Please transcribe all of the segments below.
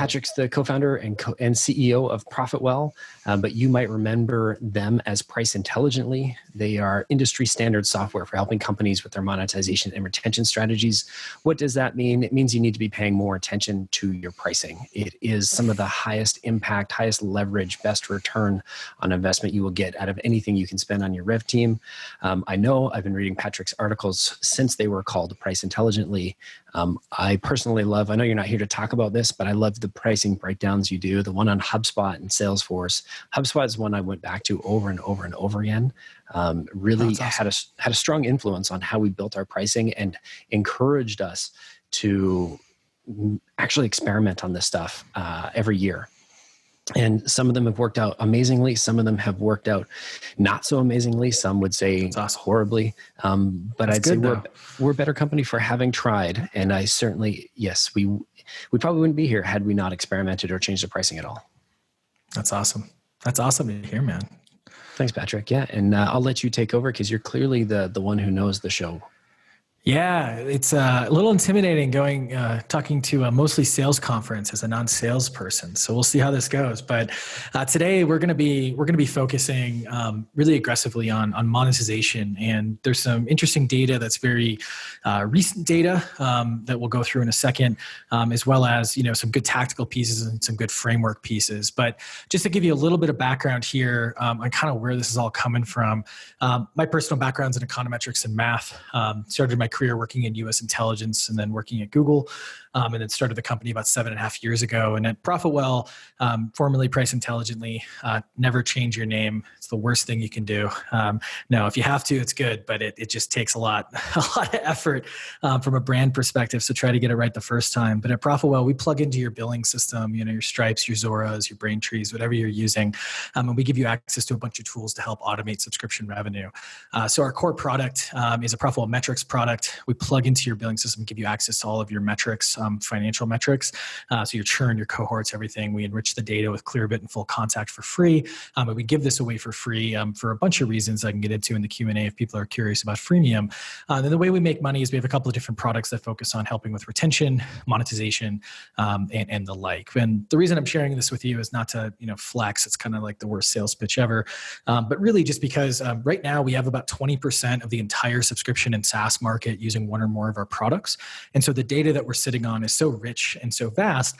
Patrick's the co-founder and CEO of ProfitWell, but you might remember them as Price Intelligently. They are industry standard software for helping companies with their monetization and retention strategies. What does that mean? It means you need to be paying more attention to your pricing. It is some of the highest impact, highest leverage, best return on investment you will get out of anything you can spend on your rev team. I know I've been reading Patrick's articles since they were called Price Intelligently. I personally love, I know you're not here to talk about this, but I love the pricing breakdowns you do. The one on HubSpot and Salesforce. HubSpot is one I went back to over and over and over again. Really awesome. had a strong influence on how we built our pricing and encouraged us to actually experiment on this stuff every year. And some of them have worked out amazingly. Some of them have worked out not so amazingly. Some would say horribly. But I'd say we're a better company for having tried. And I certainly, yes, we probably wouldn't be here had we not experimented or changed the pricing at all. That's awesome. That's awesome to hear, man. Thanks, Patrick. Yeah. And I'll let you take over because you're clearly the one who knows the show. Yeah, it's a little intimidating talking to a mostly sales conference as a non-sales person. So we'll see how this goes. But today we're going to be focusing really aggressively on monetization, and there's some interesting data that's very recent data that we'll go through in a second, as well as some good tactical pieces and some good framework pieces. But just to give you a little bit of background here on kind of where this is all coming from, my personal background's in econometrics and math. Started my career working in U.S. intelligence and then working at Google, and then started the company about 7.5 years ago. And at ProfitWell, formerly Price Intelligently, never change your name. It's the worst thing you can do. No, if you have to, it's good, but it just takes a lot of effort from a brand perspective. So try to get it right the first time. But at ProfitWell, we plug into your billing system, your Stripes, your Zoras, your Braintrees, whatever you're using, and we give you access to a bunch of tools to help automate subscription revenue. So our core product is a ProfitWell metrics product. We plug into your billing system, give you access to all of your metrics, financial metrics. So your churn, your cohorts, everything. We enrich the data with Clearbit and Full Contact for free. But we give this away for free for a bunch of reasons I can get into in the Q&A if people are curious about freemium. Then the way we make money is we have a couple of different products that focus on helping with retention, monetization, and the like. And the reason I'm sharing this with you is not to flex. It's kind of like the worst sales pitch ever. But really just because right now we have about 20% of the entire subscription and SaaS market using one or more of our products. And so the data that we're sitting on is so rich and so vast,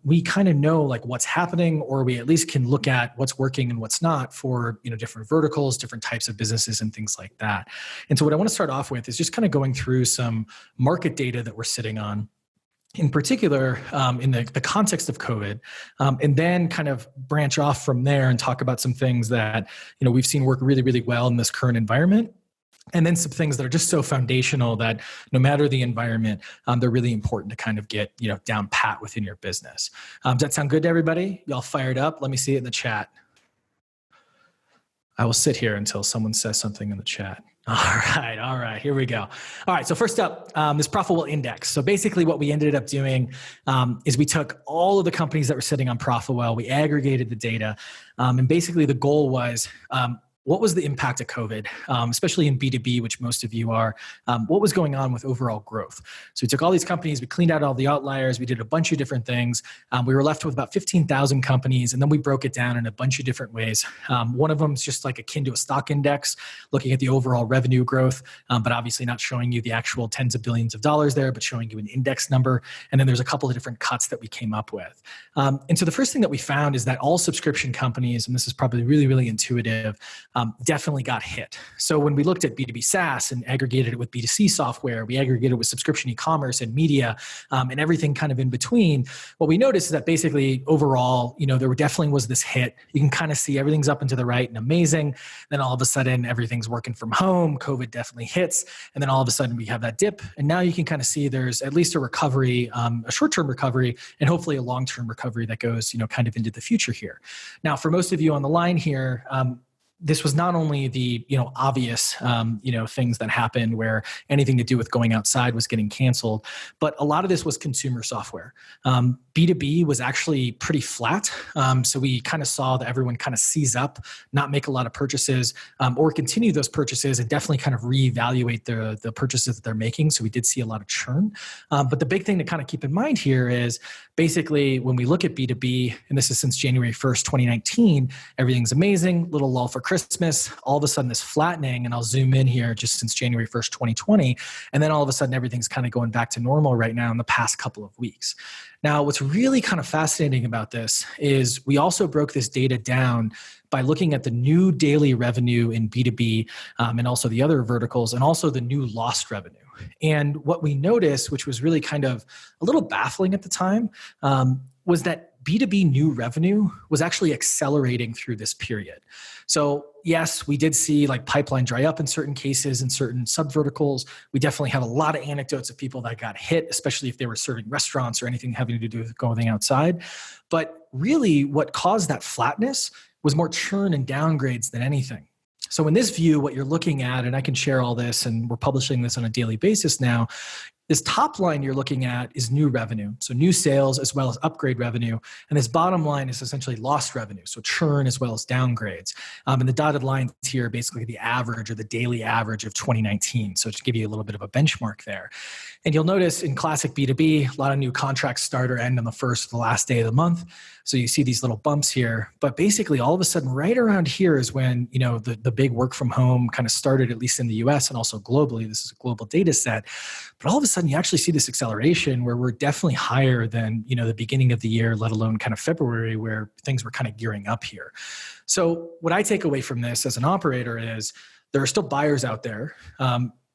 we kind of know like what's happening, or we at least can look at what's working and what's not for different verticals, different types of businesses and things like that. And so what I want to start off with is just kind of going through some market data that we're sitting on, in particular, in the context of COVID, and then kind of branch off from there and talk about some things that we've seen work really, really well in this current environment. And then some things that are just so foundational that no matter the environment, they're really important to kind of get down pat within your business. Does that sound good to everybody? Y'all fired up? Let me see it in the chat. I will sit here until someone says something in the chat. All right, here we go. All right, so first up, this ProfitWell index. So basically what we ended up doing is we took all of the companies that were sitting on ProfitWell, we aggregated the data, and basically the goal was, what was the impact of COVID, especially in B2B, which most of you are? What was going on with overall growth? So we took all these companies, we cleaned out all the outliers, we did a bunch of different things. We were left with about 15,000 companies, and then we broke it down in a bunch of different ways. One of them is just like akin to a stock index, looking at the overall revenue growth, but obviously not showing you the actual tens of billions of dollars there, but showing you an index number. And then there's a couple of different cuts that we came up with. And so the first thing that we found is that all subscription companies, and this is probably really, really intuitive, definitely got hit. So when we looked at B2B SaaS and aggregated it with B2C software, we aggregated it with subscription e-commerce and media, and everything kind of in between, what we noticed is that basically overall, there definitely was this hit. You can kind of see everything's up and to the right and amazing. Then all of a sudden, everything's working from home. COVID definitely hits. And then all of a sudden we have that dip. And now you can kind of see there's at least a recovery, a short-term recovery, and hopefully a long-term recovery that goes, kind of into the future here. Now, for most of you on the line here, this was not only the obvious things that happened where anything to do with going outside was getting canceled, but a lot of this was consumer software. B2B was actually pretty flat. So we kind of saw that everyone kind of seize up, not make a lot of purchases, or continue those purchases and definitely kind of reevaluate the purchases that they're making. So we did see a lot of churn. But the big thing to kind of keep in mind here is basically when we look at B2B, and this is since January 1st, 2019, everything's amazing, little lull for Christmas, all of a sudden this flattening, and I'll zoom in here just since January 1st, 2020, and then all of a sudden everything's kind of going back to normal right now in the past couple of weeks. Now, what's really kind of fascinating about this is we also broke this data down by looking at the new daily revenue in B2B and also the other verticals, and also the new lost revenue. And what we noticed, which was really kind of a little baffling at the time, was that B2B new revenue was actually accelerating through this period. So yes, we did see like pipeline dry up in certain cases, in certain subverticals. We definitely have a lot of anecdotes of people that got hit, especially if they were serving restaurants or anything having to do with going outside. But really what caused that flatness was more churn and downgrades than anything. So in this view, what you're looking at, and I can share all this, and we're publishing this on a daily basis now, this top line you're looking at is new revenue, so new sales as well as upgrade revenue. And this bottom line is essentially lost revenue, so churn as well as downgrades. And the dotted lines here are basically the average or the daily average of 2019. So to give you a little bit of a benchmark there. And you'll notice in classic B2B, a lot of new contracts start or end on the first or the last day of the month. So you see these little bumps here. But basically all of a sudden right around here is when the big work from home kind of started, at least in the US and also globally. This is a global data set. But all of a sudden you actually see this acceleration where we're definitely higher than the beginning of the year, let alone kind of February, where things were kind of gearing up here. So what I take away from this as an operator is there are still buyers out there.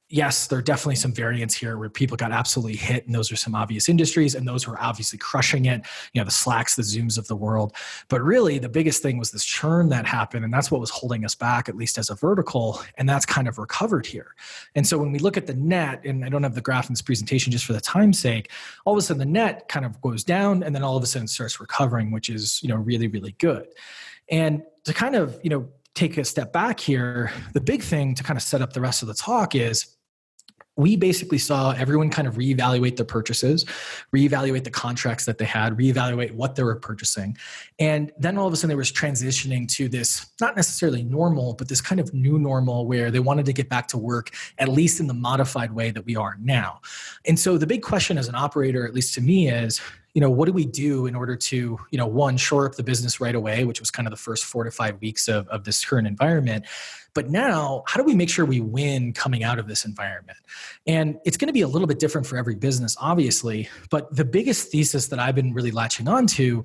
Yes, there are definitely some variants here where people got absolutely hit, and those are some obvious industries, and those who are obviously crushing it, the Slacks, the Zooms of the world. But really, the biggest thing was this churn that happened, and that's what was holding us back, at least as a vertical, and that's kind of recovered here. And so when we look at the net, and I don't have the graph in this presentation just for the time's sake, all of a sudden the net kind of goes down, and then all of a sudden starts recovering, which is really, really good. And to kind of take a step back here, the big thing to kind of set up the rest of the talk is we basically saw everyone kind of reevaluate their purchases, reevaluate the contracts that they had, reevaluate what they were purchasing. And then all of a sudden they was transitioning to this, not necessarily normal, but this kind of new normal where they wanted to get back to work, at least in the modified way that we are now. And so the big question as an operator, at least to me, is, what do we do in order to, one, shore up the business right away, which was kind of the first 4 to 5 weeks of this current environment. But now, how do we make sure we win coming out of this environment? And it's going to be a little bit different for every business, obviously. But the biggest thesis that I've been really latching on to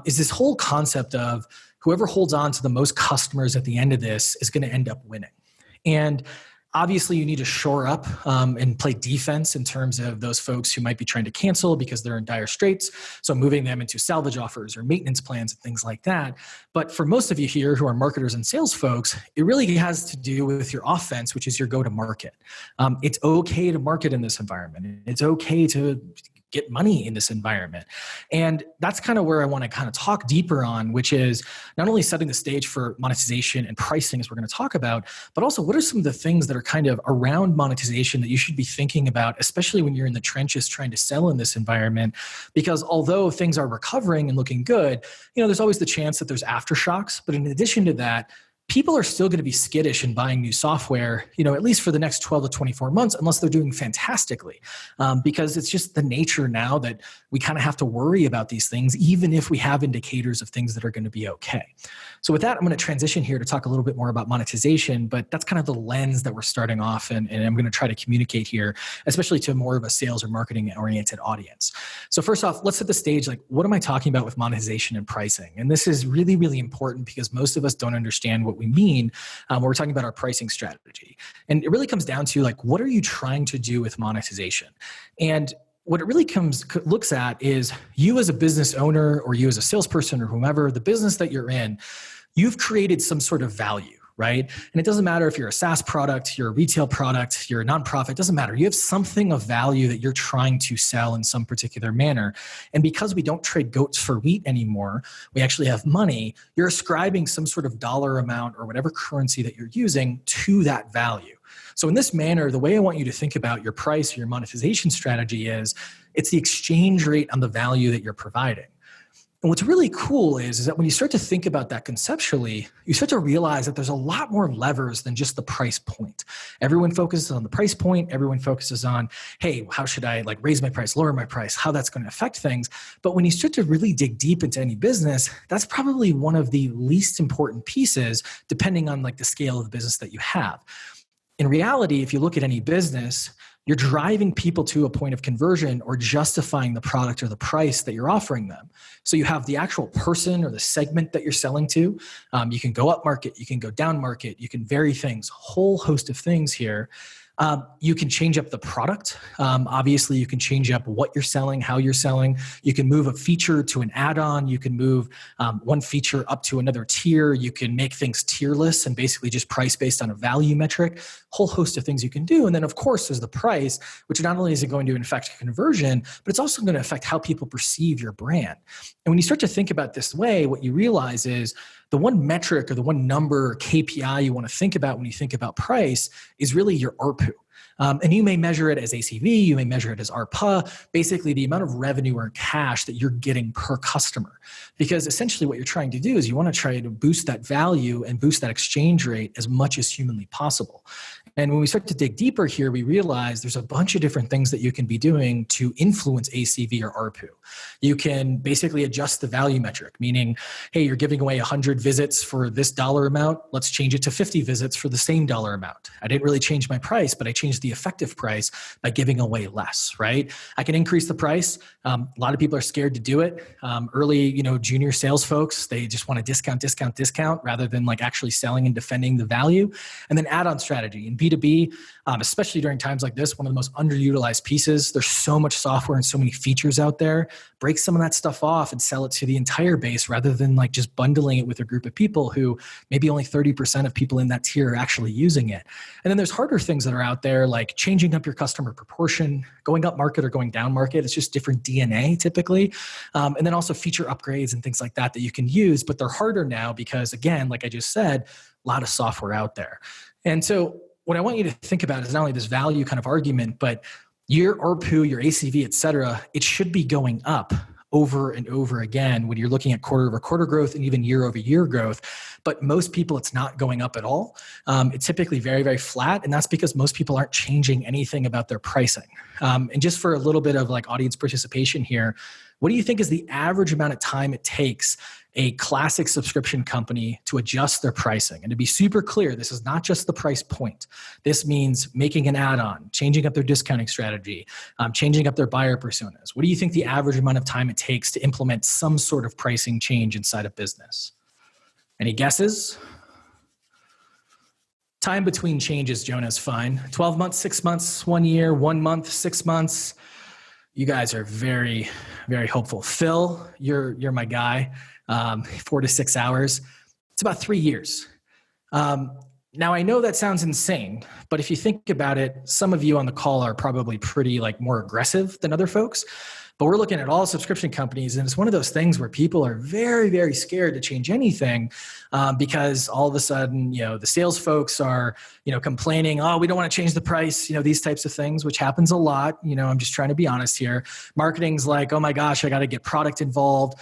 is this whole concept of whoever holds on to the most customers at the end of this is going to end up winning. And obviously, you need to shore up and play defense in terms of those folks who might be trying to cancel because they're in dire straits. So moving them into salvage offers or maintenance plans and things like that. But for most of you here who are marketers and sales folks, it really has to do with your offense, which is your go-to-market. It's okay to market in this environment. It's okay to get money in this environment. And that's kind of where I want to kind of talk deeper on, which is not only setting the stage for monetization and pricing, as we're going to talk about, but also what are some of the things that are kind of around monetization that you should be thinking about, especially when you're in the trenches trying to sell in this environment. Because although things are recovering and looking good, there's always the chance that there's aftershocks. But in addition to that, people are still going to be skittish in buying new software, at least for the next 12 to 24 months, unless they're doing fantastically. Because it's just the nature now that we kind of have to worry about these things, even if we have indicators of things that are going to be okay. So with that, I'm going to transition here to talk a little bit more about monetization, but that's kind of the lens that we're starting off, and I'm going to try to communicate here, especially to more of a sales or marketing oriented audience. So first off, let's set the stage. Like, what am I talking about with monetization and pricing? And this is really, really important because most of us don't understand what we mean when we're talking about our pricing strategy. And it really comes down to like, what are you trying to do with monetization? And what it really looks at is you as a business owner or you as a salesperson or whomever, the business that you're in, you've created some sort of value, right? And it doesn't matter if you're a SaaS product, you're a retail product, you're a nonprofit, it doesn't matter. You have something of value that you're trying to sell in some particular manner. And because we don't trade goats for wheat anymore, we actually have money, you're ascribing some sort of dollar amount or whatever currency that you're using to that value. So in this manner, the way I want you to think about your price or your monetization strategy is it's the exchange rate on the value that you're providing. And what's really cool is that when you start to think about that conceptually, you start to realize that there's a lot more levers than just the price point. Everyone focuses on the price point. Everyone focuses on, hey, how should I raise my price, lower my price, how that's going to affect things. But when you start to really dig deep into any business, that's probably one of the least important pieces, depending on the scale of the business that you have. In reality, if you look at any business, you're driving people to a point of conversion or justifying the product or the price that you're offering them. So you have the actual person or the segment that you're selling to. You can go up market, you can go down market, you can vary things, whole host of things here. You can change up the product. Obviously, you can change up what you're selling, how you're selling. You can move a feature to an add-on. You can move one feature up to another tier. You can make things tierless and basically just price based on a value metric. Whole host of things you can do. And then, of course, there's the price, which not only is it going to affect conversion, but it's also going to affect how people perceive your brand. And when you start to think about this way, what you realize is the one metric or the one number or KPI you want to think about when you think about price is really your ARPU. And you may measure it as ACV, you may measure it as ARPA, basically the amount of revenue or cash that you're getting per customer. Because essentially what you're trying to do is you want to try to boost that value and boost that exchange rate as much as humanly possible. And when we start to dig deeper here, we realize there's a bunch of different things that you can be doing to influence ACV or ARPU. You can basically adjust the value metric, meaning, hey, you're giving away 100 visits for this dollar amount. Let's change it to 50 visits for the same dollar amount. I didn't really change my price, but I changed the effective price by giving away less, right? I can increase the price. A lot of people are scared to do it. Early, junior sales folks, they just want to discount rather than actually selling and defending the value. And then add-on strategy. In B2B, especially during times like this, one of the most underutilized pieces. There's so much software and so many features out there. Break some of that stuff off and sell it to the entire base rather than just bundling it with a group of people who maybe only 30% of people in that tier are actually using it. And then there's harder things that are out there, like changing up your customer proportion, going up market or going down market. It's just different DNA typically. And then also feature upgrades and things like that you can use, but they're harder now because, again, like I just said, a lot of software out there. And so what I want you to think about is not only this value kind of argument, but your ARPU, your ACV, et cetera, it should be going up over and over again when you're looking at quarter over quarter growth and even year over year growth. But most people, it's not going up at all. It's typically very, very flat. And that's because most people aren't changing anything about their pricing. And just for a little bit of audience participation here, what do you think is the average amount of time it takes a classic subscription company to adjust their pricing? And to be super clear, this is not just the price point. This means making an add-on, changing up their discounting strategy, changing up their buyer personas. What do you think the average amount of time it takes to implement some sort of pricing change inside a business? Any guesses? Time between changes, Jonah, is fine. 12 months, 6 months, 1 year, 1 month, 6 months. You guys are very, very hopeful. Phil, you're my guy. 4 to 6 hours. It's about 3 years. Now, I know that sounds insane, but if you think about it, some of you on the call are probably pretty more aggressive than other folks. But we're looking at all subscription companies, and it's one of those things where people are very, very scared to change anything because all of a sudden, the sales folks are, complaining, oh, we don't want to change the price, these types of things, which happens a lot. I'm just trying to be honest here. Marketing's like, oh my gosh, I got to get product involved.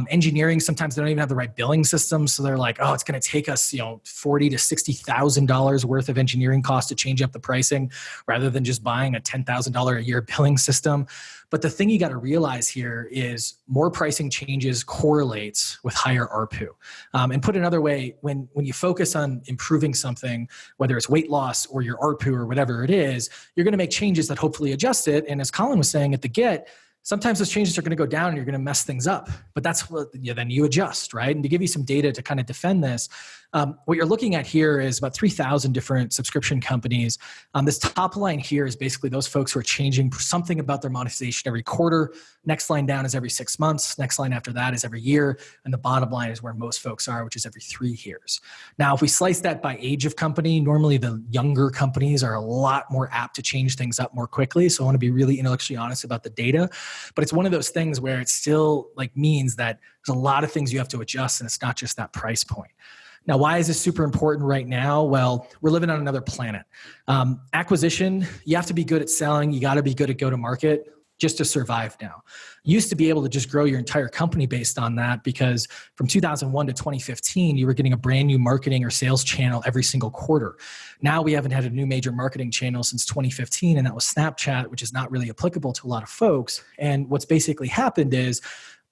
Engineering, sometimes they don't even have the right billing system. So they're like, oh, it's going to take us, $40,000 to $60,000 worth of engineering cost to change up the pricing rather than just buying a $10,000 a year billing system. But the thing you got to realize here is more pricing changes correlates with higher ARPU. And put another way, when you focus on improving something, whether it's weight loss or your ARPU or whatever it is, you're going to make changes that hopefully adjust it. And as Colin was saying at the get, sometimes those changes are going to go down and you're going to mess things up. But that's what then you adjust, right? And to give you some data to kind of defend this, What you're looking at here is about 3,000 different subscription companies. This top line here is basically those folks who are changing something about their monetization every quarter. Next line down is every 6 months. Next line after that is every year. And the bottom line is where most folks are, which is every 3 years. Now, if we slice that by age of company, normally the younger companies are a lot more apt to change things up more quickly. So I want to be really intellectually honest about the data. But it's one of those things where it still means that there's a lot of things you have to adjust, and it's not just that price point. Now, why is this super important right now? Well, we're living on another planet. Acquisition, you have to be good at selling. You got to be good at go-to-market just to survive now. You used to be able to just grow your entire company based on that, because from 2001 to 2015, you were getting a brand new marketing or sales channel every single quarter. Now we haven't had a new major marketing channel since 2015, and that was Snapchat, which is not really applicable to a lot of folks. And what's basically happened is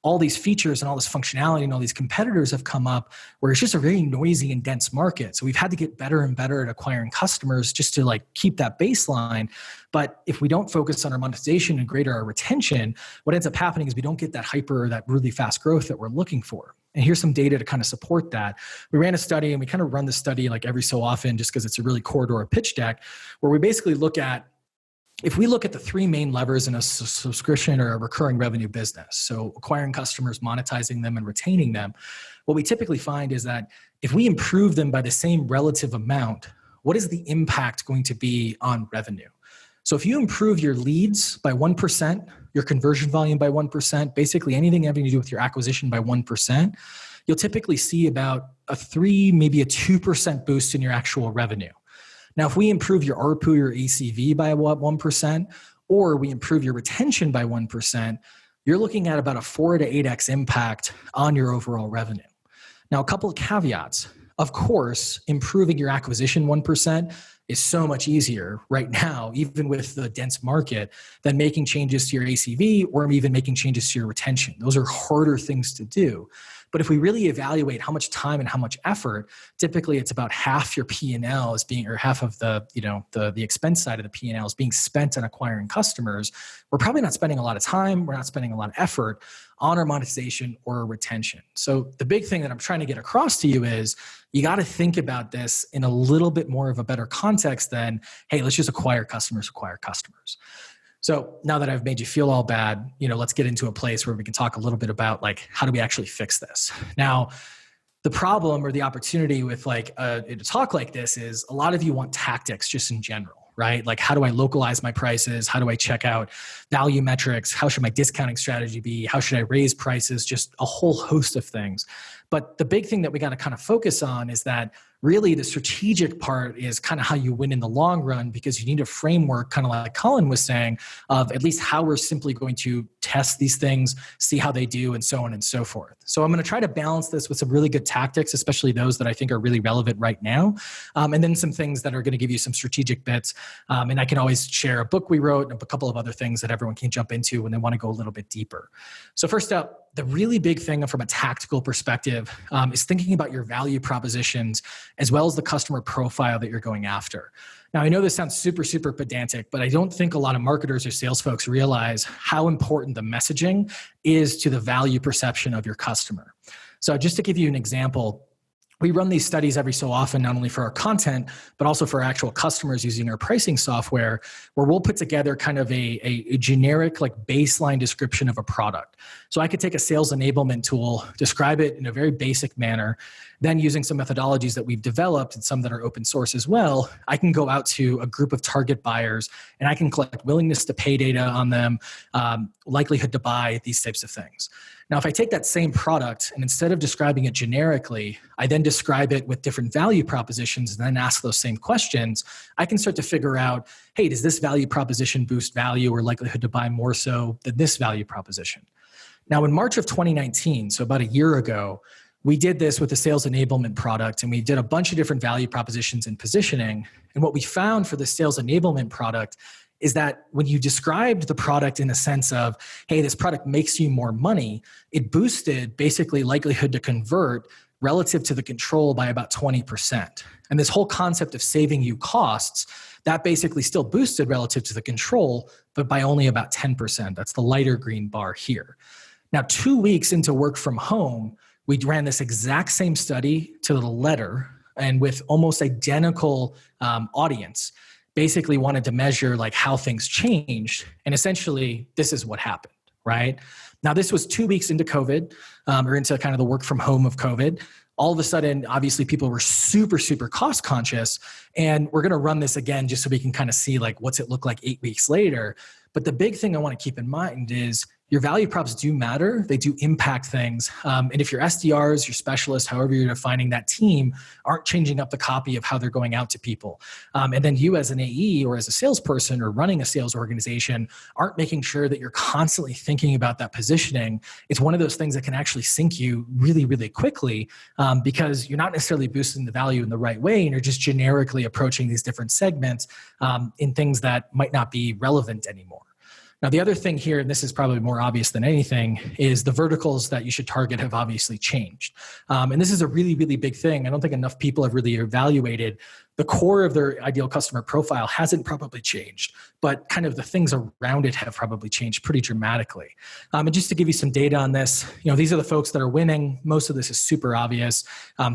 all these features and all this functionality and all these competitors have come up where it's just a very noisy and dense market. So we've had to get better and better at acquiring customers just to keep that baseline. But if we don't focus on our monetization and greater our retention, what ends up happening is we don't get that hyper, that really fast growth that we're looking for. And here's some data to kind of support that. We ran a study, and we kind of run the study every so often just because it's a really core to our pitch deck, where we basically look at, if we look at the 3 main levers in a subscription or a recurring revenue business, so acquiring customers, monetizing them, and retaining them, what we typically find is that if we improve them by the same relative amount, what is the impact going to be on revenue? So if you improve your leads by 1%, your conversion volume by 1%, basically anything having to do with your acquisition by 1%, you'll typically see about a 3, maybe a 2% boost in your actual revenue. Now, if we improve your ARPU, your ACV by 1%, or we improve your retention by 1%, you're looking at about a 4 to 8x impact on your overall revenue. Now, a couple of caveats. Of course, improving your acquisition 1% is so much easier right now, even with the dense market, than making changes to your ACV or even making changes to your retention. Those are harder things to do. But if we really evaluate how much time and how much effort, typically it's about half your P&L is being, or half of the expense side of the P&L is being spent on acquiring customers. We're probably not spending a lot of time. We're not spending a lot of effort on our monetization or our retention. So the big thing that I'm trying to get across to you is you got to think about this in a little bit more of a better context than, hey, let's just acquire customers. So now that I've made you feel all bad, let's get into a place where we can talk a little bit about how do we actually fix this? Now, the problem or the opportunity with a talk like this is a lot of you want tactics just in general, right? How do I localize my prices? How do I check out value metrics? How should my discounting strategy be? How should I raise prices? Just a whole host of things. But the big thing that we got to kind of focus on is that really the strategic part is kind of how you win in the long run, because you need a framework, kind of like Colin was saying, of at least how we're simply going to test these things, see how they do, and so on and so forth. So I'm going to try to balance this with some really good tactics, especially those that I think are really relevant right now, and then some things that are going to give you some strategic bits. And I can always share a book we wrote and a couple of other things that everyone can jump into when they want to go a little bit deeper. So first up, the really big thing from a tactical perspective is thinking about your value propositions as well as the customer profile that you're going after. Now, I know this sounds super, super pedantic, but I don't think a lot of marketers or sales folks realize how important the messaging is to the value perception of your customer. So just to give you an example, we run these studies every so often, not only for our content, but also for our actual customers using our pricing software, where we'll put together kind of a generic baseline description of a product. So I could take a sales enablement tool, describe it in a very basic manner, then using some methodologies that we've developed and some that are open source as well, I can go out to a group of target buyers and I can collect willingness to pay data on them, likelihood to buy, these types of things. Now, if I take that same product and instead of describing it generically, I then describe it with different value propositions and then ask those same questions, I can start to figure out, hey, does this value proposition boost value or likelihood to buy more so than this value proposition? Now, in March of 2019, so about a year ago, we did this with the sales enablement product, and we did a bunch of different value propositions and positioning. And what we found for the sales enablement product is that when you described the product in the sense of, hey, this product makes you more money, it boosted basically likelihood to convert relative to the control by about 20%. And this whole concept of saving you costs, that basically still boosted relative to the control, but by only about 10%. That's the lighter green bar here. Now, 2 weeks into work from home, We ran this exact same study to the letter and with almost identical audience, basically wanted to measure like how things changed. And essentially, this is what happened, right? Now, this was 2 weeks into COVID, or into kind of the work from home of COVID. All of a sudden, obviously, people were super, super cost conscious. And we're going to run this again just so we can kind of see like what's it look like 8 weeks later. But the big thing I want to keep in mind is your value props do matter. They do impact things. And if your SDRs, your specialists, however you're defining that team, aren't changing up the copy of how they're going out to people, and then you as an AE or as a salesperson or running a sales organization aren't making sure that you're constantly thinking about that positioning, it's one of those things that can actually sink you really, really quickly, because you're not necessarily boosting the value in the right way, and you're just generically approaching these different segments in things that might not be relevant anymore. Now, the other thing here, and this is probably more obvious than anything, is the verticals that you should target have obviously changed. And this is a really, really big thing. I don't think enough people have really evaluated the core of their ideal customer profile hasn't probably changed, but kind of the things around it have probably changed pretty dramatically. And just to give you some data on this, these are the folks that are winning. Most of this is super obvious.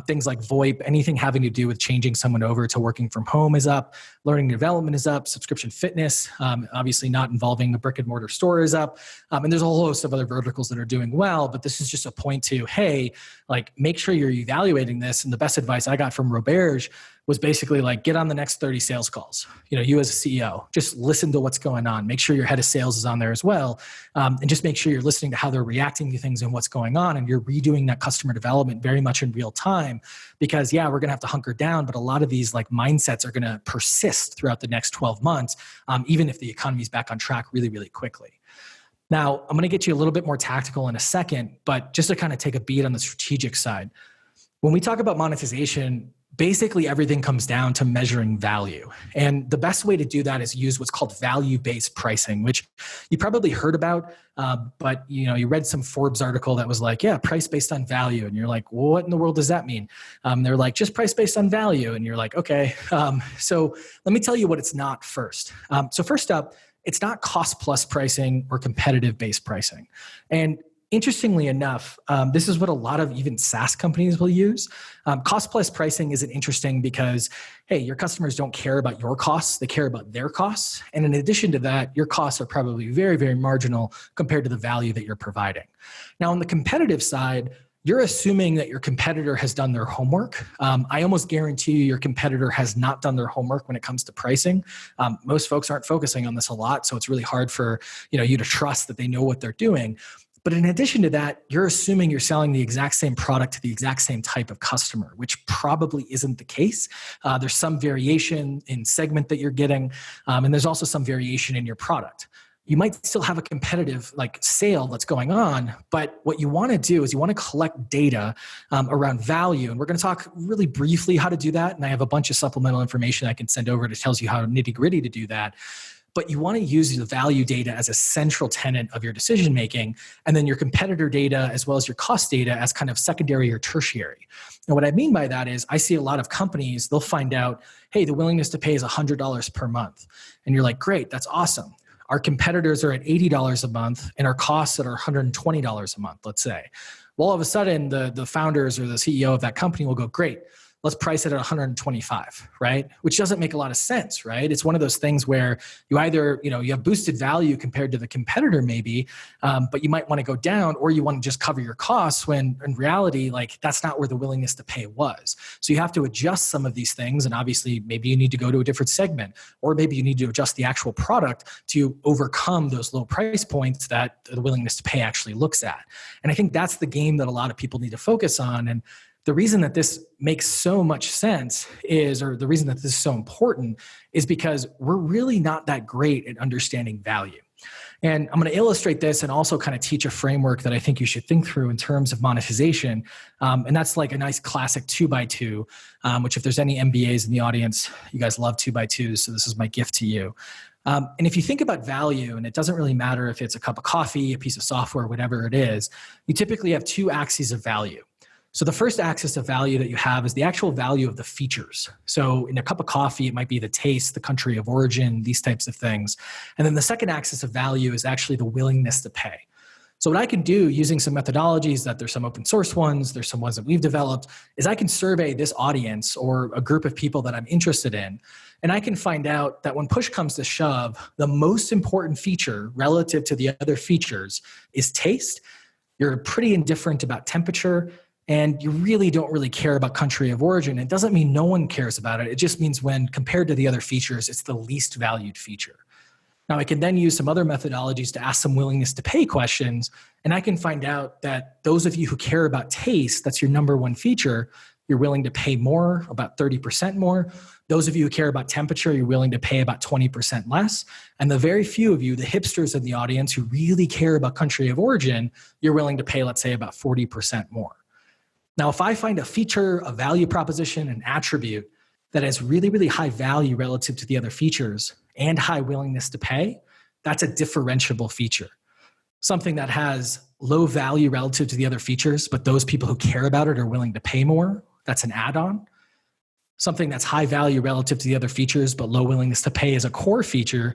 Things like VoIP, anything having to do with changing someone over to working from home is up. Learning and development is up. Subscription fitness, obviously not involving the brick and mortar store, is up. And there's a whole host of other verticals that are doing well, but this is just a point to, hey, like make sure you're evaluating this. And the best advice I got from Roberge was basically like, get on the next 30 sales calls. You as a CEO, just listen to what's going on. Make sure your head of sales is on there as well. And just make sure you're listening to how they're reacting to things and what's going on. And you're redoing that customer development very much in real time, because we're going to have to hunker down, but a lot of these like mindsets are going to persist throughout the next 12 months, even if the economy's back on track really, really quickly. Now, I'm going to get you a little bit more tactical in a second, but just to kind of take a beat on the strategic side, when we talk about monetization, basically everything comes down to measuring value. And the best way to do that is use what's called value-based pricing, which you probably heard about, but you read some Forbes article that was like, price based on value. And you're like, well, what in the world does that mean? They're like, just price based on value. And you're like, okay. So let me tell you what it's not first. So first up, it's not cost plus pricing or competitive based pricing. And interestingly enough, this is what a lot of even SaaS companies will use. Cost plus pricing isn't interesting because, hey, your customers don't care about your costs. They care about their costs. And in addition to that, your costs are probably very, very marginal compared to the value that you're providing. Now, on the competitive side, you're assuming that your competitor has done their homework. I almost guarantee you your competitor has not done their homework when it comes to pricing. Most folks aren't focusing on this a lot, so it's really hard for you to trust that they know what they're doing. But in addition to that, you're assuming you're selling the exact same product to the exact same type of customer, which probably isn't the case. There's some variation in segment that you're getting, and there's also some variation in your product. You might still have a competitive sale that's going on, but what you want to do is you want to collect data around value. And we're going to talk really briefly how to do that. And I have a bunch of supplemental information I can send over that tells you how nitty gritty to do that. But you want to use the value data as a central tenet of your decision making, and then your competitor data as well as your cost data as kind of secondary or tertiary. And what I mean by that is I see a lot of companies, they'll find out, hey, the willingness to pay is $100 per month. And you're like, great, that's awesome. Our competitors are at $80 a month and our costs are $120 a month, let's say. Well, all of a sudden, the founders or the CEO of that company will go, great, let's price it at 125, right? Which doesn't make a lot of sense, right? It's one of those things where you either, you have boosted value compared to the competitor maybe, but you might want to go down, or you want to just cover your costs when in reality, that's not where the willingness to pay was. So you have to adjust some of these things. And obviously maybe you need to go to a different segment, or maybe you need to adjust the actual product to overcome those low price points that the willingness to pay actually looks at. And I think that's the game that a lot of people need to focus on. And the reason that this makes so much sense or the reason that this is so important is because we're really not that great at understanding value. And I'm going to illustrate this and also kind of teach a framework that I think you should think through in terms of monetization. And that's like a nice classic 2x2, which if there's any MBAs in the audience, you guys love 2x2s. So this is my gift to you. And if you think about value, and it doesn't really matter if it's a cup of coffee, a piece of software, whatever it is, you typically have two axes of value. So the first axis of value that you have is the actual value of the features. So in a cup of coffee, it might be the taste, the country of origin, these types of things. And then the second axis of value is actually the willingness to pay. So what I can do using some methodologies, that there's some open source ones, there's some ones that we've developed, is I can survey this audience or a group of people that I'm interested in. And I can find out that when push comes to shove, the most important feature relative to the other features is taste. You're pretty indifferent about temperature, and you really don't really care about country of origin. It doesn't mean no one cares about it. It just means when compared to the other features, it's the least valued feature. Now, I can then use some other methodologies to ask some willingness to pay questions, and I can find out that those of you who care about taste, that's your number one feature, you're willing to pay more, about 30% more. Those of you who care about temperature, you're willing to pay about 20% less. And the very few of you, the hipsters in the audience who really care about country of origin, you're willing to pay, let's say, about 40% more. Now, if I find a feature, a value proposition, an attribute that has really, really high value relative to the other features and high willingness to pay, that's a differentiable feature. Something that has low value relative to the other features, but those people who care about it are willing to pay more, that's an add-on. Something that's high value relative to the other features, but low willingness to pay is a core feature.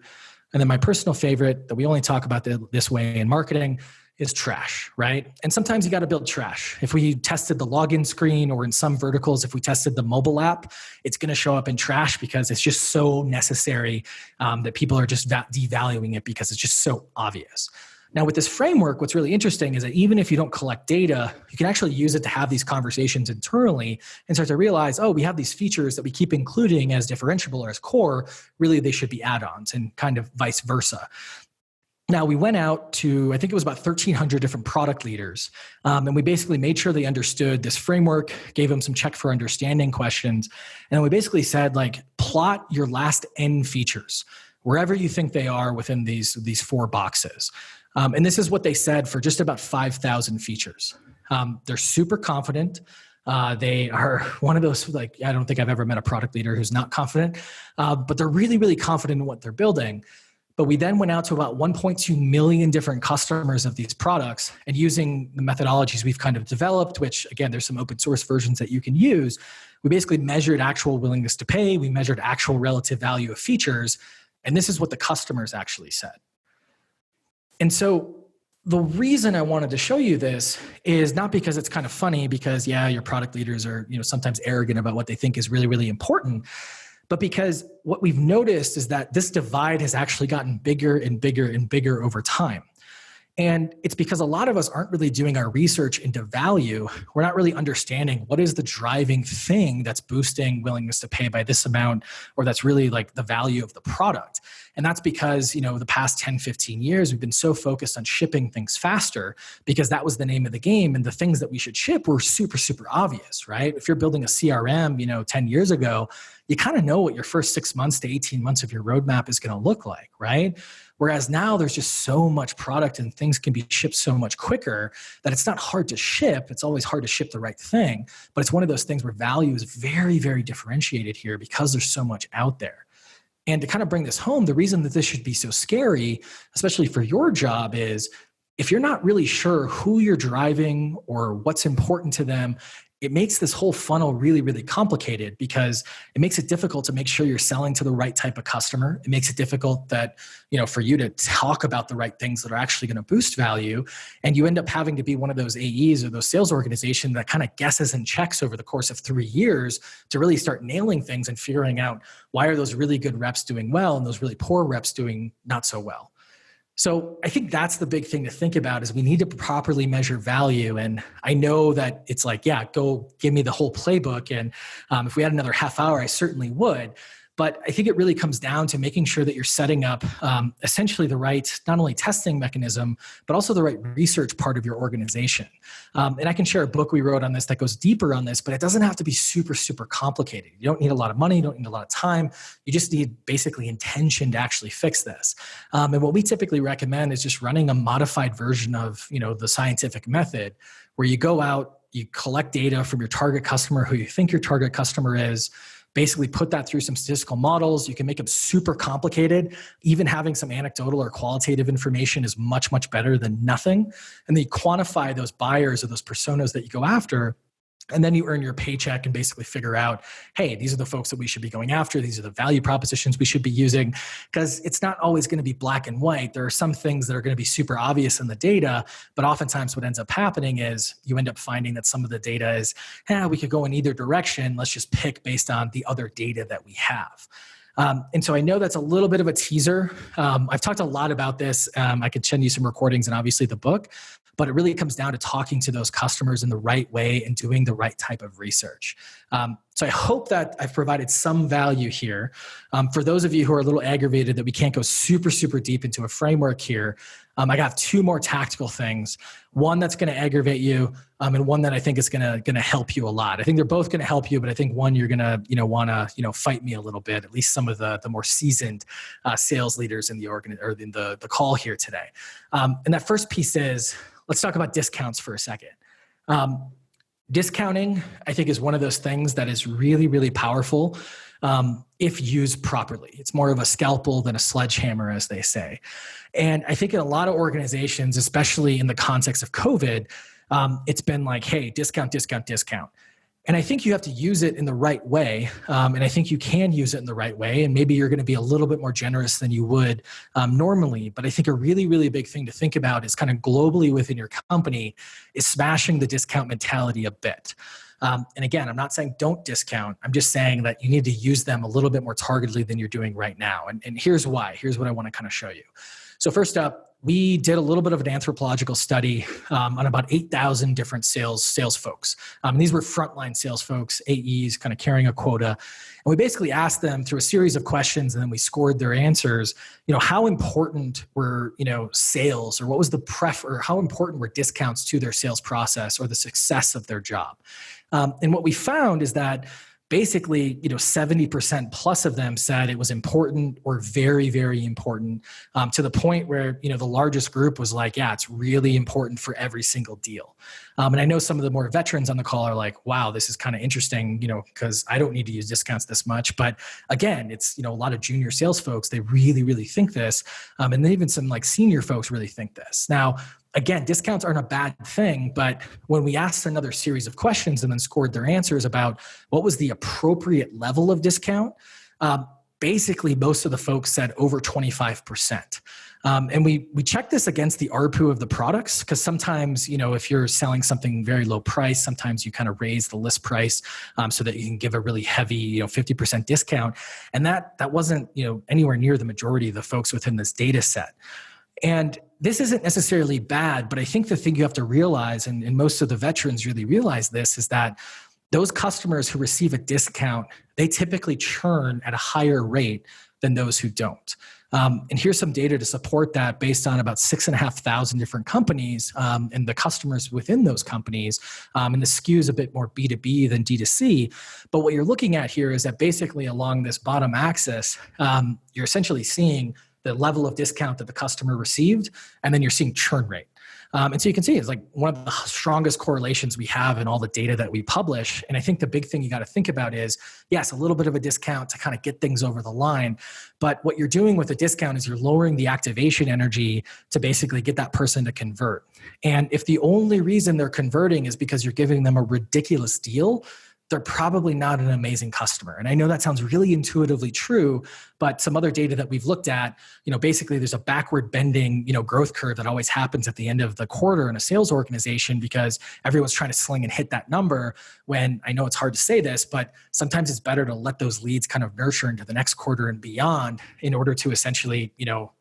And then my personal favorite that we only talk about this way in marketing is trash, right? And sometimes you got to build trash. If we tested the login screen, or in some verticals, if we tested the mobile app, it's going to show up in trash because it's just so necessary that people are just devaluing it because it's just so obvious. Now, with this framework, what's really interesting is that even if you don't collect data, you can actually use it to have these conversations internally and start to realize, oh, we have these features that we keep including as differentiable or as core. Really, they should be add-ons, and kind of vice versa. Now, we went out to, I think it was about 1,300 different product leaders, and we basically made sure they understood this framework, gave them some check for understanding questions, and we basically said, like, plot your last N features, wherever you think they are within these four boxes. And this is what they said for just about 5,000 features. They're super confident. They are one of those, like, I don't think I've ever met a product leader who's not confident, but they're really, really confident in what they're building. But we then went out to about 1.2 million different customers of these products, and using the methodologies we've kind of developed, which again, there's some open source versions that you can use, we basically measured actual willingness to pay, we measured actual relative value of features, and this is what the customers actually said. And so the reason I wanted to show you this is not because it's kind of funny, because yeah, your product leaders are, sometimes arrogant about what they think is really, really important, but because what we've noticed is that this divide has actually gotten bigger and bigger and bigger over time. And it's because a lot of us aren't really doing our research into value. We're not really understanding what is the driving thing that's boosting willingness to pay by this amount, or that's really like the value of the product. And that's because, the past 10, 15 years, we've been so focused on shipping things faster because that was the name of the game. And the things that we should ship were super, super obvious, right? If you're building a CRM, 10 years ago, you kind of know what your first 6 months to 18 months of your roadmap is going to look like, right? Whereas now there's just so much product and things can be shipped so much quicker that it's not hard to ship. It's always hard to ship the right thing, but it's one of those things where value is very, very differentiated here because there's so much out there. And to kind of bring this home, the reason that this should be so scary, especially for your job, is if you're not really sure who you're driving or what's important to them, it makes this whole funnel really, really complicated because it makes it difficult to make sure you're selling to the right type of customer. It makes it difficult that, for you to talk about the right things that are actually going to boost value. And you end up having to be one of those AEs or those sales organizations that kind of guesses and checks over the course of 3 years to really start nailing things and figuring out why are those really good reps doing well and those really poor reps doing not so well. So I think that's the big thing to think about is we need to properly measure value. And I know that it's like, yeah, go give me the whole playbook. And if we had another half hour, I certainly would. But I think it really comes down to making sure that you're setting up essentially the right, not only testing mechanism, but also the right research part of your organization. And I can share a book we wrote on this that goes deeper on this, but it doesn't have to be super, super complicated. You don't need a lot of money. You don't need a lot of time. You just need basically intention to actually fix this. And what we typically recommend is just running a modified version of, the scientific method where you go out, you collect data from your target customer, who you think your target customer is, basically put that through some statistical models. You can make them super complicated. Even having some anecdotal or qualitative information is much, much better than nothing. And then you quantify those buyers or those personas that you go after. And then you earn your paycheck and basically figure out, hey, these are the folks that we should be going after. These are the value propositions we should be using, because it's not always going to be black and white. There are some things that are going to be super obvious in the data, but oftentimes what ends up happening is you end up finding that some of the data is, we could go in either direction. Let's just pick based on the other data that we have. And so I know that's a little bit of a teaser. I've talked a lot about this. I could send you some recordings and obviously the book, but it really comes down to talking to those customers in the right way and doing the right type of research. So I hope that I've provided some value here. For those of you who are a little aggravated that we can't go super, super deep into a framework here, I got 2 more tactical things. One that's going to aggravate you, and one that I think is going to help you a lot. I think they're both going to help you, but I think one you're going to want to fight me a little bit. At least some of the more seasoned sales leaders in the in the call here today. And that first piece is, let's talk about discounts for a second. Discounting, I think, is one of those things that is really, really powerful if used properly. It's more of a scalpel than a sledgehammer, as they say. And I think in a lot of organizations, especially in the context of COVID, it's been like, hey, discount, discount, discount. And I think you have to use it in the right way. And I think you can use it in the right way. And maybe you're going to be a little bit more generous than you would normally. But I think a really, really big thing to think about is kind of globally within your company is smashing the discount mentality a bit. And again, I'm not saying don't discount. I'm just saying that you need to use them a little bit more targetedly than you're doing right now. And here's why. Here's what I want to kind of show you. So first up, we did a little bit of an anthropological study on about 8,000 different sales folks. These were frontline sales folks, AEs, kind of carrying a quota. And we basically asked them through a series of questions, and then we scored their answers, how important were, sales, or what was or how important were discounts to their sales process or the success of their job. And what we found is that basically, 70% plus of them said it was important or very, very important, to the point where, the largest group was like, yeah, it's really important for every single deal. And I know some of the more veterans on the call are like, wow, this is kind of interesting, because I don't need to use discounts this much. But again, it's, a lot of junior sales folks, they really, really think this. And then even some like senior folks really think this. Now, again, discounts aren't a bad thing, but when we asked another series of questions and then scored their answers about what was the appropriate level of discount, basically most of the folks said over 25%. And we checked this against the ARPU of the products, because sometimes, if you're selling something very low price, sometimes you kind of raise the list price so that you can give a really heavy, 50% discount. And that wasn't, anywhere near the majority of the folks within this data set. And this isn't necessarily bad, but I think the thing you have to realize, and most of the veterans really realize this, is that those customers who receive a discount, they typically churn at a higher rate than those who don't. And here's some data to support that based on about 6,500 different companies and the customers within those companies. And the skew is a bit more B2B than D2C. But what you're looking at here is that basically along this bottom axis, you're essentially seeing the level of discount that the customer received, and then you're seeing churn rate. And so you can see it's like one of the strongest correlations we have in all the data that we publish. And I think the big thing you got to think about is, yes, a little bit of a discount to kind of get things over the line. But what you're doing with a discount is you're lowering the activation energy to basically get that person to convert. And if the only reason they're converting is because you're giving them a ridiculous deal, they're probably not an amazing customer. And I know that sounds really intuitively true, but some other data that we've looked at, basically there's a backward bending, growth curve that always happens at the end of the quarter in a sales organization, because everyone's trying to sling and hit that number, when I know it's hard to say this, but sometimes it's better to let those leads kind of nurture into the next quarter and beyond in order to essentially,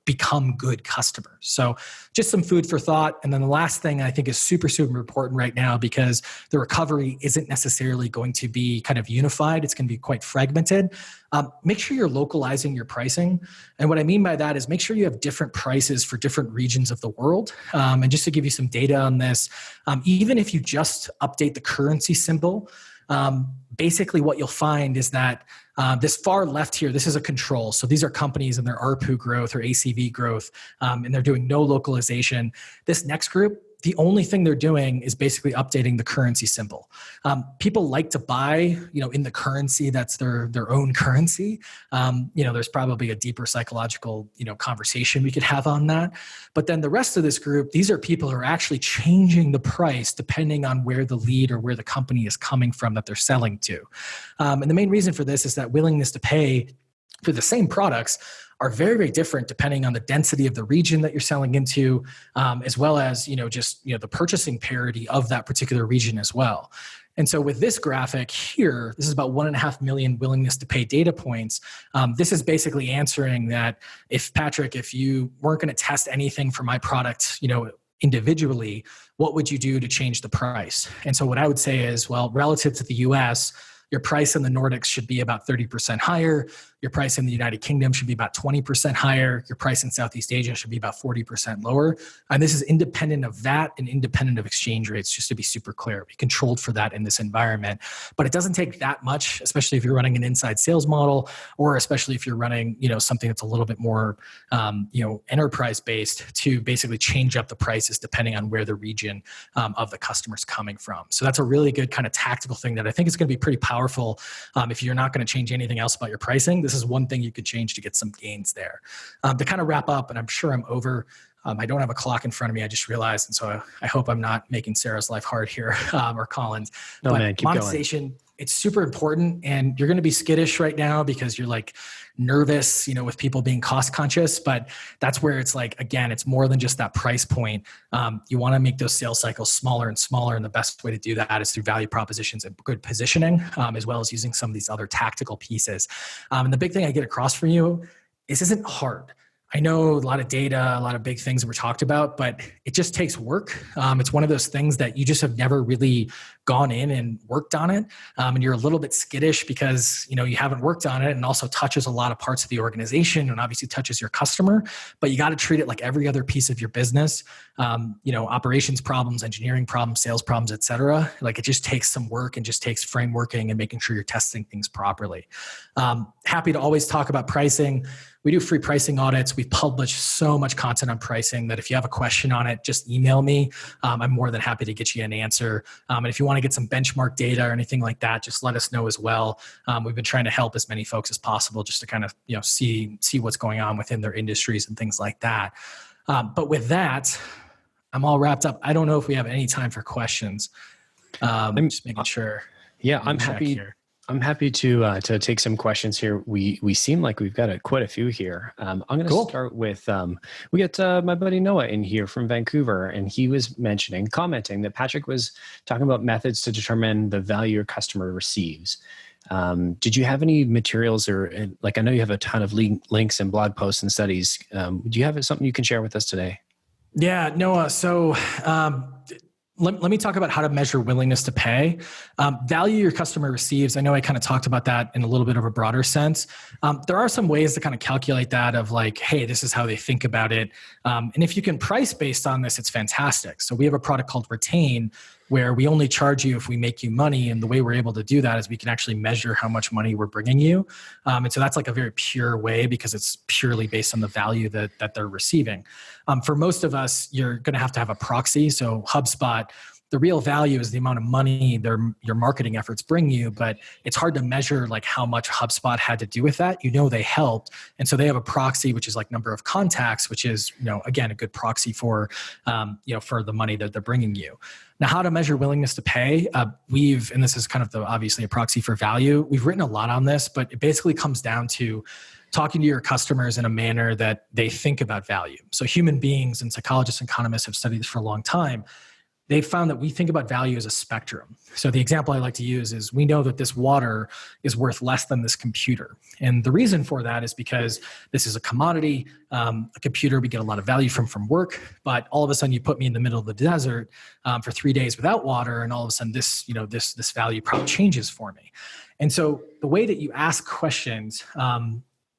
become good customers. So just some food for thought. And then the last thing I think is super, super important right now, because the recovery isn't necessarily going to be kind of unified. It's going to be quite fragmented. Make sure you're localizing your pricing. And what I mean by that is make sure you have different prices for different regions of the world. And just to give you some data on this, even if you just update the currency symbol, basically what you'll find is that this far left here, this is a control. So these are companies and their ARPU growth or ACV growth, and they're doing no localization. This next group, the only thing they're doing is basically updating the currency symbol. People like to buy, in the currency that's their own currency. There's probably a deeper psychological, conversation we could have on that. But then the rest of this group, these are people who are actually changing the price depending on where the lead or where the company is coming from that they're selling to. And the main reason for this is that willingness to pay for the same products are very, very different depending on the density of the region that you're selling into, as well as, the purchasing parity of that particular region as well. And so with this graphic here, this is about 1.5 million willingness to pay data points. This is basically answering that if you weren't going to test anything for my product, individually, what would you do to change the price? And so what I would say is, well, relative to the US, your price in the Nordics should be about 30% higher. Your price in the United Kingdom should be about 20% higher. Your price in Southeast Asia should be about 40% lower. And this is independent of that and independent of exchange rates, just to be super clear. We controlled for that in this environment. But it doesn't take that much, especially if you're running an inside sales model, or especially if you're running, something that's a little bit more, enterprise-based, to basically change up the prices depending on where the region of the customer's coming from. So that's a really good kind of tactical thing that I think is going to be pretty powerful if you're not going to change anything else about your pricing. This is one thing you could change to get some gains there. To kind of wrap up, and I'm sure I'm over, I don't have a clock in front of me, I just realized, and so I hope I'm not making Sarah's life hard here, or Colin's. No, but man, keep monetization, going. It's super important, and you're going to be skittish right now because you're like nervous, with people being cost conscious, but that's where it's like, again, it's more than just that price point. You want to make those sales cycles smaller and smaller, and the best way to do that is through value propositions and good positioning, as well as using some of these other tactical pieces. And the big thing I get across from you is, this isn't hard. I know a lot of data, a lot of big things were talked about, but it just takes work. It's one of those things that you just have never really gone in and worked on it. And you're a little bit skittish because, you haven't worked on it, and also touches a lot of parts of the organization and obviously touches your customer, but you got to treat it like every other piece of your business. Operations problems, engineering problems, sales problems, et cetera. Like, it just takes some work and just takes frameworking and making sure you're testing things properly. Happy to always talk about pricing. We do free pricing audits. We've published so much content on pricing that if you have a question on it, just email me. I'm more than happy to get you an answer. And if you want to get some benchmark data or anything like that, just let us know as well. We've been trying to help as many folks as possible just to kind of, see what's going on within their industries and things like that. But with that, I'm all wrapped up. I don't know if we have any time for questions. Just making sure. Yeah, I'm happy. Here. I'm happy to take some questions here. We seem like we've got quite a few here. I'm going to start with, we got my buddy Noah in here from Vancouver, and he was commenting that Patrick was talking about methods to determine the value your customer receives. Did you have any materials, or I know you have a ton of links and blog posts and studies. Do you have something you can share with us today? Yeah, Noah. So, let me talk about how to measure willingness to pay. Value your customer receives. I know I kind of talked about that in a little bit of a broader sense. There are some ways to kind of calculate that of like, hey, this is how they think about it. And if you can price based on this, it's fantastic. So we have a product called Retain, where we only charge you if we make you money. And the way we're able to do that is we can actually measure how much money we're bringing you. And so that's like a very pure way, because it's purely based on the value that they're receiving. For most of us, you're going to have a proxy. So HubSpot, the real value is the amount of money your marketing efforts bring you, but it's hard to measure like how much HubSpot had to do with that. They helped. And so they have a proxy, which is like number of contacts, which is, again, a good proxy for the money that they're bringing you. Now, how to measure willingness to pay, and this is kind of obviously a proxy for value. We've written a lot on this, but it basically comes down to talking to your customers in a manner that they think about value. So human beings, and psychologists and economists have studied this for a long time. They've found that we think about value as a spectrum. So the example I like to use is, we know that this water is worth less than this computer. And the reason for that is because this is a commodity. A computer we get a lot of value from work, but all of a sudden you put me in the middle of the desert for 3 days without water, and all of a sudden this value prop changes for me. And so the way that you ask questions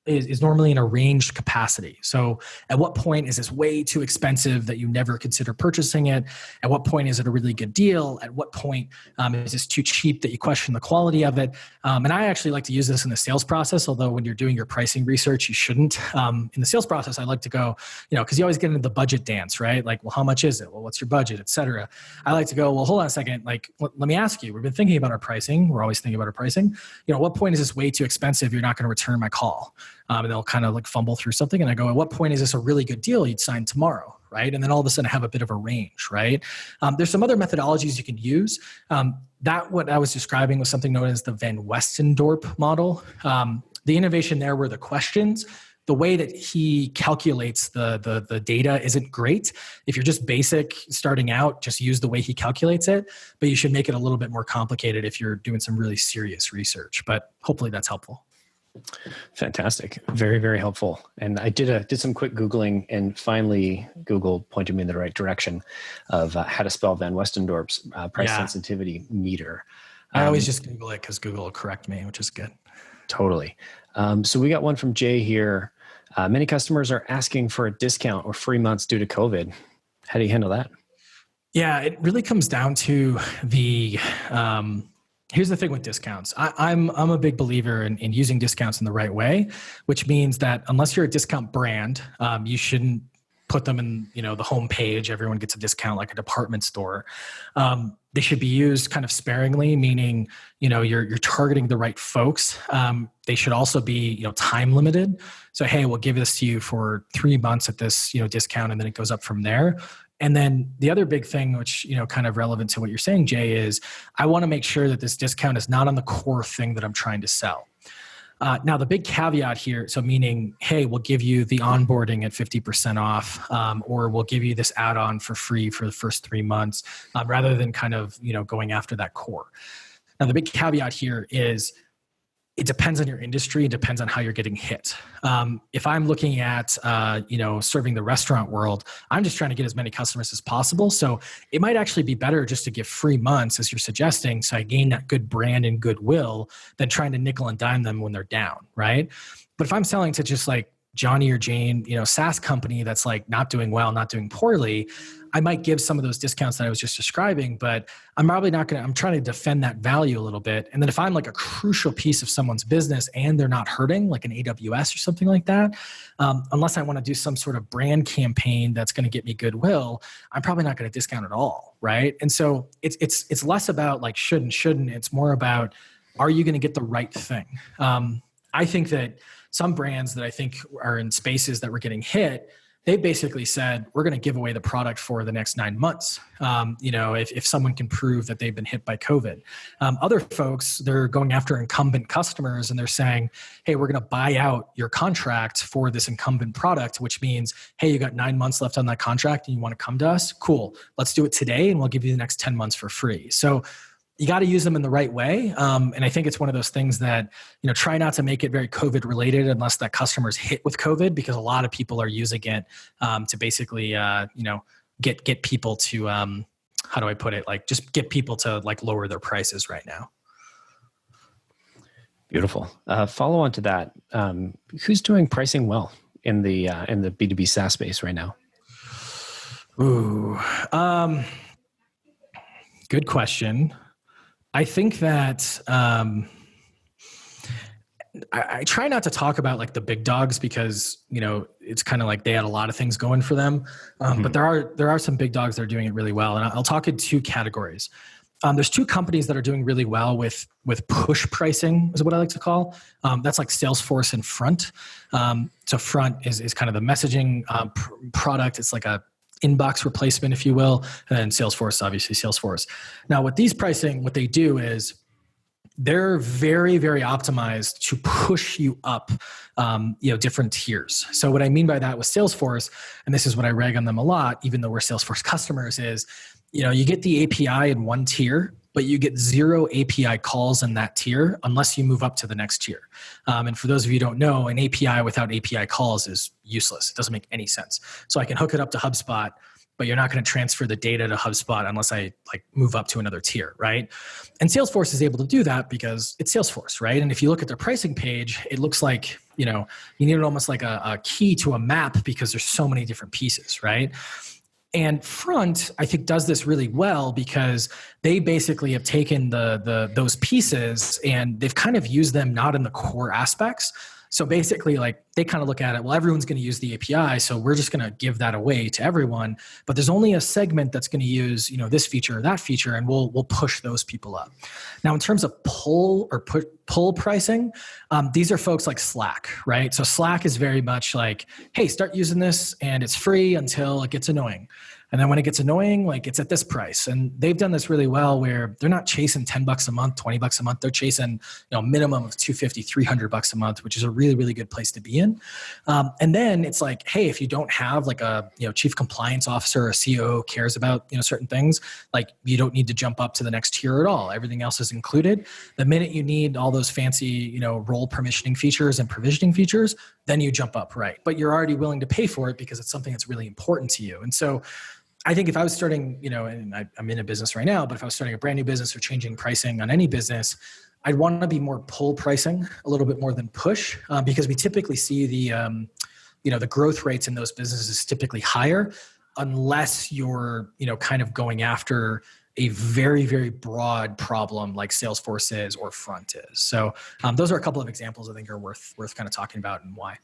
is normally in a ranged capacity. So at what point is this way too expensive that you never consider purchasing it? At what point is it a really good deal? At what point is this too cheap that you question the quality of it? And I actually like to use this in the sales process, although when you're doing your pricing research, you shouldn't. In the sales process, I like to go, because you always get into the budget dance, right? Like, well, how much is it? Well, what's your budget, et cetera. I like to go, well, hold on a second. Like, let me ask you, we've been thinking about our pricing. We're always thinking about our pricing. At what point is this way too expensive? You're not going to return my call. And they'll kind of like fumble through something. And I go, at what point is this a really good deal you'd sign tomorrow? Right. And then all of a sudden I have a bit of a range, right? There's some other methodologies you can use. That what I was describing was something known as the Van Westendorp model. The innovation there were the questions. The way that he calculates the data isn't great. If you're just basic starting out, just use the way he calculates it, but you should make it a little bit more complicated if you're doing some really serious research. But hopefully that's helpful. Fantastic. Very, very helpful. And I did some quick Googling, and finally Google pointed me in the right direction of how to spell Van Westendorp's price sensitivity meter. I always just Google it because Google will correct me, which is good. Totally. So we got one from Jay here. Many customers are asking for a discount or free months due to COVID. How do you handle that? Yeah, it really comes down to the... Here's the thing with discounts. I'm a big believer in using discounts in the right way, which means that unless you're a discount brand, you shouldn't put them in the home page. Everyone gets a discount like a department store. They should be used kind of sparingly, meaning you're targeting the right folks. They should also be time limited. So hey, we'll give this to you for 3 months at this discount, and then it goes up from there. And then the other big thing, which, kind of relevant to what you're saying, Jay, is I want to make sure that this discount is not on the core thing that I'm trying to sell. Now, the big caveat here, so meaning, hey, we'll give you the onboarding at 50% off, or we'll give you this add-on for free for the first 3 months, rather than kind of, going after that core. Now, the big caveat here is it depends on your industry. It depends on how you're getting hit. If I'm looking at, serving the restaurant world, I'm just trying to get as many customers as possible. So it might actually be better just to give free months, as you're suggesting, so I gain that good brand and goodwill than trying to nickel and dime them when they're down, right? But if I'm selling to just like Johnny or Jane, SaaS company that's like not doing well, not doing poorly, I might give some of those discounts that I was just describing, but I'm probably not I'm trying to defend that value a little bit. And then if I'm like a crucial piece of someone's business and they're not hurting, like an AWS or something like that, unless I want to do some sort of brand campaign that's going to get me goodwill, I'm probably not going to discount at all, right? And so it's less about like should and shouldn't. It's more about, are you going to get the right thing? I think that some brands that I think are in spaces that were getting hit, they basically said, we're going to give away the product for the next 9 months. If someone can prove that they've been hit by COVID. Other folks, they're going after incumbent customers and they're saying, hey, we're going to buy out your contract for this incumbent product, which means, hey, you got 9 months left on that contract and you want to come to us? Cool. Let's do it today and we'll give you the next 10 months for free. So you got to use them in the right way. And I think it's one of those things that, try not to make it very COVID related unless that customer's hit with COVID, because a lot of people are using it to basically, get people to, how do I put it? Like just get people to like lower their prices right now. Beautiful. Follow on to that. Who's doing pricing well in the B2B SaaS space right now? Ooh, good question. I think that I try not to talk about like the big dogs because, it's kind of like they had a lot of things going for them. But there are some big dogs that are doing it really well. And I'll talk in two categories. There's two companies that are doing really well with push pricing is what I like to call. That's like Salesforce and Front. So Front is kind of the messaging product. It's like a inbox replacement, if you will, and then Salesforce, obviously Salesforce. Now with these pricing, what they do is they're very, very optimized to push you up, different tiers. So what I mean by that with Salesforce, and this is what I rag on them a lot, even though we're Salesforce customers, is, you get the API in one tier, but you get 0 API calls in that tier unless you move up to the next tier. And for those of you who don't know, an API without API calls is useless. It doesn't make any sense. So I can hook it up to HubSpot, but you're not going to transfer the data to HubSpot unless I like move up to another tier, right? And Salesforce is able to do that because it's Salesforce, right? And if you look at their pricing page, it looks like, you know, you need it almost like a key to a map because there's so many different pieces, right? And Front, I think, does this really well because they basically have taken those pieces and they've kind of used them not in the core aspects. So basically, like they kind of look at it, well, everyone's going to use the API, so we're just going to give that away to everyone. But there's only a segment that's going to use, you know, this feature or that feature, and we'll push those people up. Now, in terms of pull pricing, these are folks like Slack, right? So Slack is very much like, hey, start using this, and it's free until it gets annoying. And then when it gets annoying, like it's at this price. And they've done this really well where they're not chasing $10 a month, $20 a month. They're chasing, you know, minimum of $250, $300 a month, which is a really, really good place to be in. And then it's like, hey, if you don't have like a, you know, chief compliance officer or a COO cares about, you know, certain things, like you don't need to jump up to the next tier at all. Everything else is included. The minute you need all those fancy, you know, role permissioning features and provisioning features, then you jump up, right? But you're already willing to pay for it because it's something that's really important to you. And so I think if I was starting, you know, and I'm in a business right now, but if I was starting a brand new business or changing pricing on any business, I'd want to be more pull pricing a little bit more than push because we typically see the, you know, the growth rates in those businesses typically higher unless you're, you know, kind of going after a very, very broad problem like Salesforce is or Front is. So those are a couple of examples I think are worth kind of talking about and why.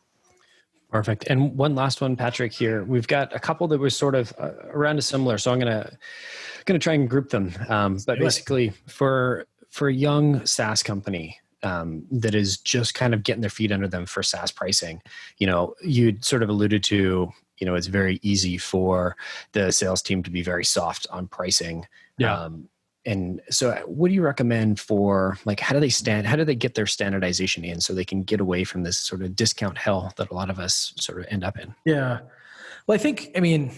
Perfect. And one last one, Patrick, here. We've got a couple that were sort of around a similar, so I'm going to try and group them. But basically for a young SaaS company that is just kind of getting their feet under them for SaaS pricing, you know, you'd sort of alluded to, you know, it's very easy for the sales team to be very soft on pricing. Yeah. And so what do you recommend for, like, how do they get their standardization in so they can get away from this sort of discount hell that a lot of us sort of end up in? Yeah. Well, I mean,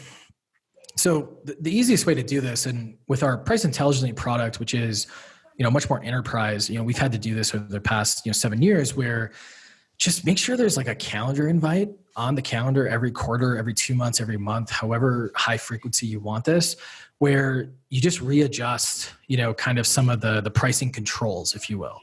so the easiest way to do this, and with our price intelligently product, which is, you know, much more enterprise, you know, we've had to do this over the past, you know, 7 years where just make sure there's like a calendar invite on the calendar every quarter, every 2 months, every month, however high frequency you want this, where you just readjust, you know, kind of some of the pricing controls, if you will.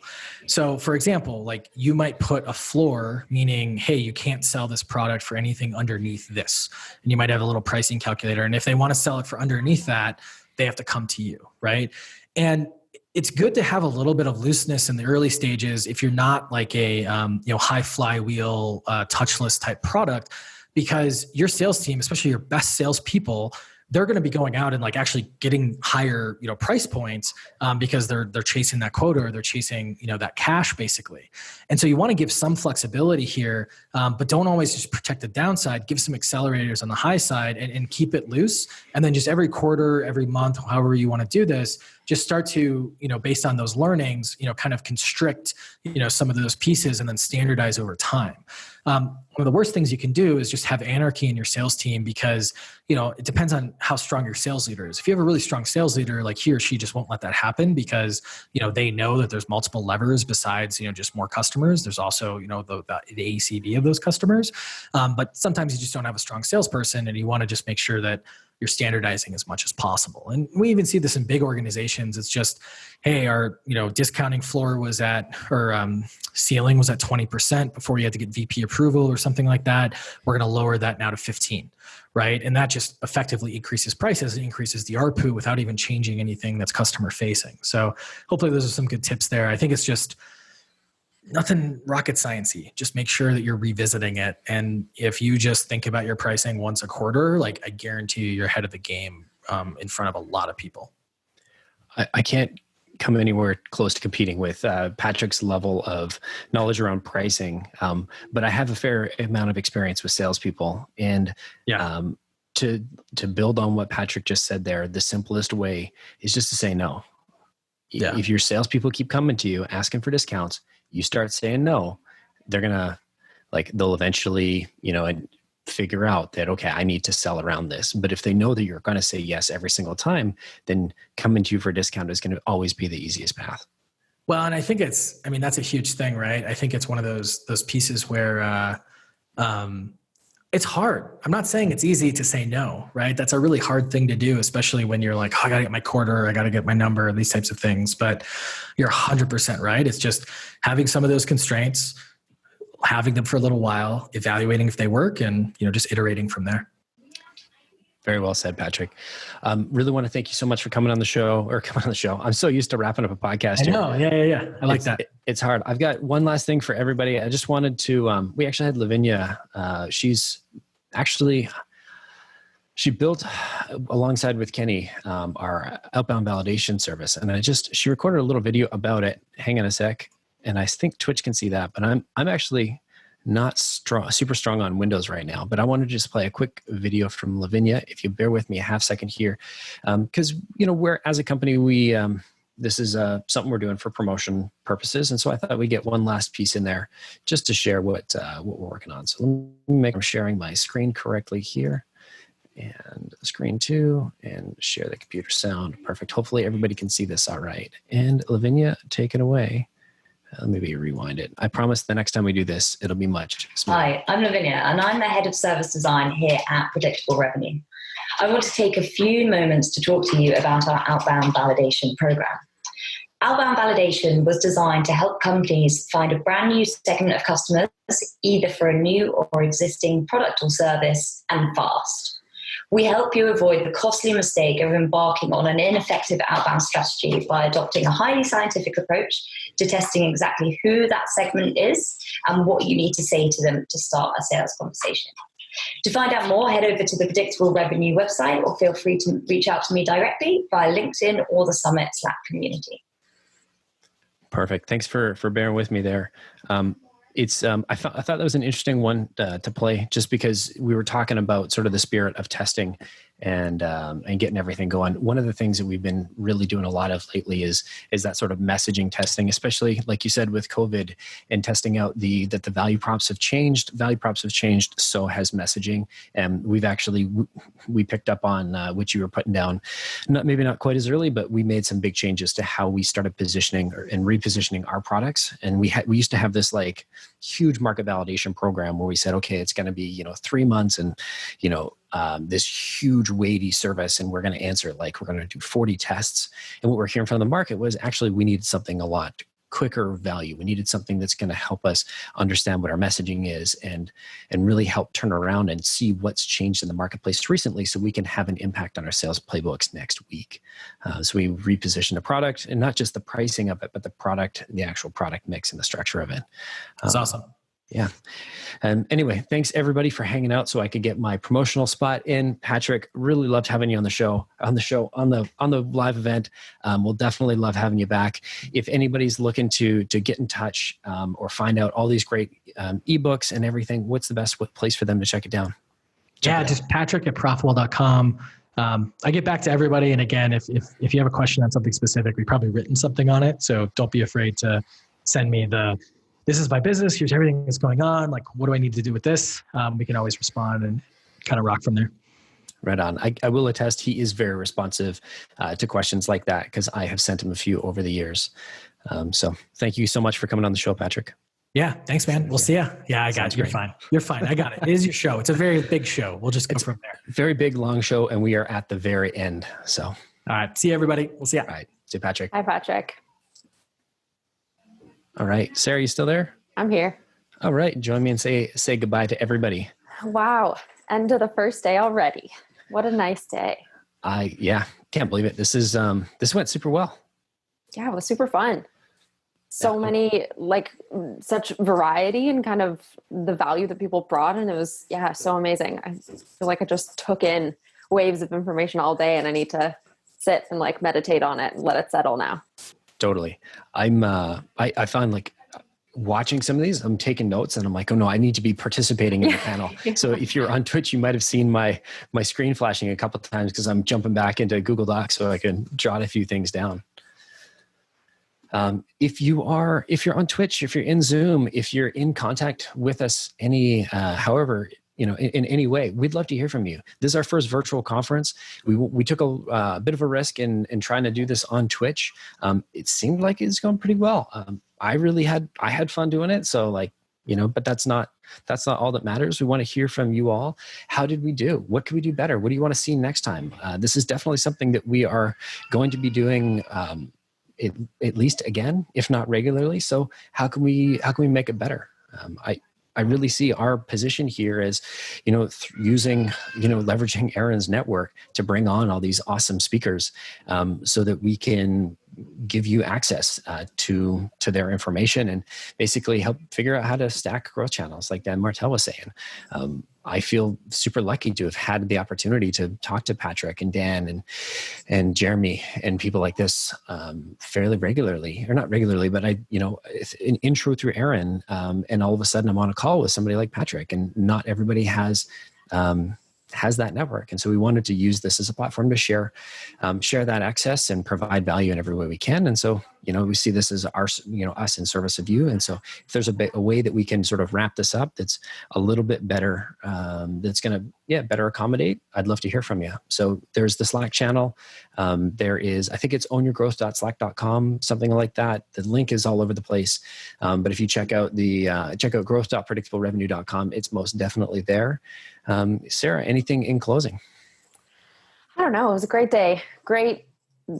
So for example, like you might put a floor, meaning, hey, you can't sell this product for anything underneath this. And you might have a little pricing calculator. And if they want to sell it for underneath that, they have to come to you, right? And it's good to have a little bit of looseness in the early stages if you're not like a you know, high flywheel touchless type product, because your sales team, especially your best salespeople, they're going to be going out and like actually getting higher, you know, price points because they're chasing that quota or they're chasing, you know, that cash basically. And so you want to give some flexibility here, but don't always just protect the downside. Give some accelerators on the high side and keep it loose. And then just every quarter, every month, however you want to do this, just start to, you know, based on those learnings, you know, kind of constrict, you know, some of those pieces and then standardize over time. One of the worst things you can do is just have anarchy in your sales team because, you know, it depends on how strong your sales leader is. If you have a really strong sales leader, like he or she just won't let that happen because, you know, they know that there's multiple levers besides, you know, just more customers. There's also, you know, the ACV of those customers. But sometimes you just don't have a strong salesperson and you want to just make sure that you're standardizing as much as possible. And we even see this in big organizations. It's just, hey, our, you know, discounting floor was at, or ceiling was at 20% before you had to get VP approval or something like that. We're going to lower that now to 15, right? And that just effectively increases prices and increases the ARPU without even changing anything that's customer facing. So hopefully those are some good tips there. I think it's just nothing rocket science-y. Just make sure that you're revisiting it. And if you just think about your pricing once a quarter, like I guarantee you're ahead of the game in front of a lot of people. I can't come anywhere close to competing with Patrick's level of knowledge around pricing. But I have a fair amount of experience with salespeople. And to build on what Patrick just said there, the simplest way is just to say no. Yeah. If your salespeople keep coming to you asking for discounts, you start saying no, they're going to they'll eventually, you know, figure out that, okay, I need to sell around this. But if they know that you're going to say yes every single time, then coming to you for a discount is going to always be the easiest path. Well, and I think that's a huge thing, right? I think it's one of those pieces where, It's hard. I'm not saying it's easy to say no, right? That's a really hard thing to do, especially when you're like, oh, I got to get my quarter, I got to get my number, these types of things. But you're 100% right. It's just having some of those constraints, having them for a little while, evaluating if they work, and just iterating from there. Very well said, Patrick. Really want to thank you so much for coming on the show. I'm so used to wrapping up a podcast. I know. Yeah. I like that. It's hard. I've got one last thing for everybody. I just wanted to, we actually had Lavinia. She built alongside with Kenny, our outbound validation service. And she recorded a little video about it. Hang on a sec. And I think Twitch can see that, but I'm actually not super strong on Windows right now, but I want to just play a quick video from Lavinia. If you bear with me a half second here, because we're, as a company, we this is something we're doing for promotion purposes, and so I thought we'd get one last piece in there just to share what we're working on. So let me make sure I'm sharing my screen correctly here, and screen 2, and share the computer sound. Perfect. Hopefully everybody can see this all right. And Lavinia, take it away. Maybe rewind it. I promise the next time we do this, it'll be much smoother. Hi, I'm Lavinia, and I'm the head of service design here at Predictable Revenue. I want to take a few moments to talk to you about our outbound validation program. Outbound validation was designed to help companies find a brand new segment of customers, either for a new or existing product or service, and fast. We help you avoid the costly mistake of embarking on an ineffective outbound strategy by adopting a highly scientific approach to testing exactly who that segment is and what you need to say to them to start a sales conversation. To find out more, head over to the Predictable Revenue website, or feel free to reach out to me directly via LinkedIn or the Summit Slack community. Perfect. Thanks for bearing with me there. I thought that was an interesting one to play, just because we were talking about sort of the spirit of testing and getting everything going. One of the things that we've been really doing a lot of lately is that sort of messaging testing, especially like you said with COVID, and testing out that the value props have changed. Value props have changed, so has messaging. And we picked up on what you were putting down, maybe not quite as early, but we made some big changes to how we started positioning and repositioning our products. And we used to have this like huge market validation program where we said, okay, it's going to be 3 months and this huge weighty service, and we're going to answer it like we're going to do 40 tests. And what we're hearing from the market was actually we needed something a lot quicker value. We needed something that's going to help us understand what our messaging is and really help turn around and see what's changed in the marketplace recently, so we can have an impact on our sales playbooks next week. So we repositioned the product, and not just the pricing of it, but the product, the actual product mix and the structure of it. That's awesome. Yeah. Anyway, thanks everybody for hanging out so I could get my promotional spot in. Patrick, really loved having you on the live event. We'll definitely love having you back. If anybody's looking to get in touch or find out all these great ebooks and everything, what's the best place for them to check it down? Just Patrick at ProfitWell.com. I get back to everybody. And again, if you have a question on something specific, we've probably written something on it. So don't be afraid to send me this is my business, here's everything that's going on. Like, what do I need to do with this? We can always respond and kind of rock from there. Right on. I will attest he is very responsive to questions like that, because I have sent him a few over the years. So thank you so much for coming on the show, Patrick. Yeah, thanks, man. We'll see ya. Yeah, I got you. You're fine. You're fine. I got it. It is your show. It's a very big show. We'll just go from there. Very big, long show, and we are at the very end. So, all right. See you, everybody. We'll see ya. All right. See you, Patrick. Hi, Patrick. All right. Sarah, you still there? I'm here. All right. Join me and say goodbye to everybody. Wow. End of the first day already. What a nice day. Can't believe it. This went super well. Yeah, it was super fun. So many, such variety and kind of the value that people brought. And it was, so amazing. I feel like I just took in waves of information all day, and I need to sit and meditate on it and let it settle now. Totally. I find watching some of these, I'm taking notes, and I'm like, oh no, I need to be participating in the panel. Yeah. So if you're on Twitch, you might've seen my screen flashing a couple of times, because I'm jumping back into Google Docs so I can jot a few things down. If you're on Twitch, if you're in Zoom, if you're in contact with us however, in any way, we'd love to hear from you. This is our first virtual conference. We took a bit of a risk in trying to do this on Twitch. It seemed like it's going pretty well. I had fun doing it. So But that's not all that matters. We want to hear from you all. How did we do? What can we do better? What do you want to see next time? This is definitely something that we are going to be doing at least again, if not regularly. So how can we make it better? I really see our position here as, using, leveraging Aaron's network to bring on all these awesome speakers, so that we can give you access to their information and basically help figure out how to stack growth channels, like Dan Martell was saying. I feel super lucky to have had the opportunity to talk to Patrick and Dan and Jeremy and people like this fairly regularly, or not regularly, but an intro through Aaron, and all of a sudden I'm on a call with somebody like Patrick, and not everybody has that network. And so we wanted to use this as a platform to share that access and provide value in every way we can. And so, we see this as us in service of you. And so if there's a way that we can sort of wrap this up that's a little bit better, that's going to, better accommodate, I'd love to hear from you. So there's the Slack channel. There is, I think it's ownyourgrowth.slack.com, something like that. The link is all over the place. But if you check out growth.predictablerevenue.com, it's most definitely there. Sarah, anything in closing? I don't know. It was a great day. Great.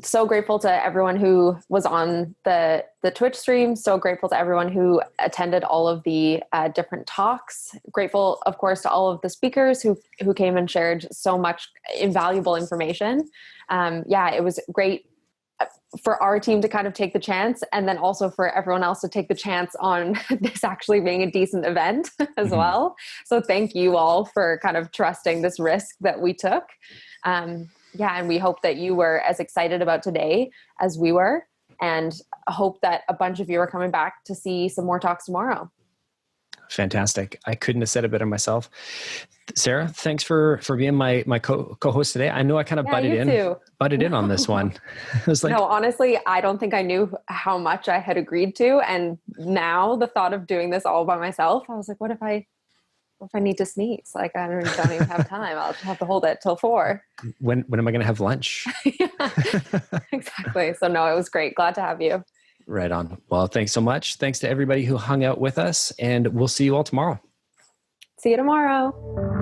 So grateful to everyone who was on the Twitch stream. So grateful to everyone who attended all of the different talks. Grateful, of course, to all of the speakers who came and shared so much invaluable information. It was great for our team to kind of take the chance, and then also for everyone else to take the chance on this actually being a decent event as well. So thank you all for kind of trusting this risk that we took. And we hope that you were as excited about today as we were, and hope that a bunch of you are coming back to see some more talks tomorrow. Fantastic. I couldn't have said it better myself. Sarah, thanks for being my co-host today. I know I kind of butted in on this one. I was like, no, honestly, I don't think I knew how much I had agreed to. And now the thought of doing this all by myself, I was like, what if I need to sneeze? Like, I don't even have time. I'll just have to hold it till 4. When am I going to have lunch? Exactly. So no, it was great. Glad to have you. Right on. Well, thanks so much. Thanks to everybody who hung out with us, and we'll see you all tomorrow. See you tomorrow.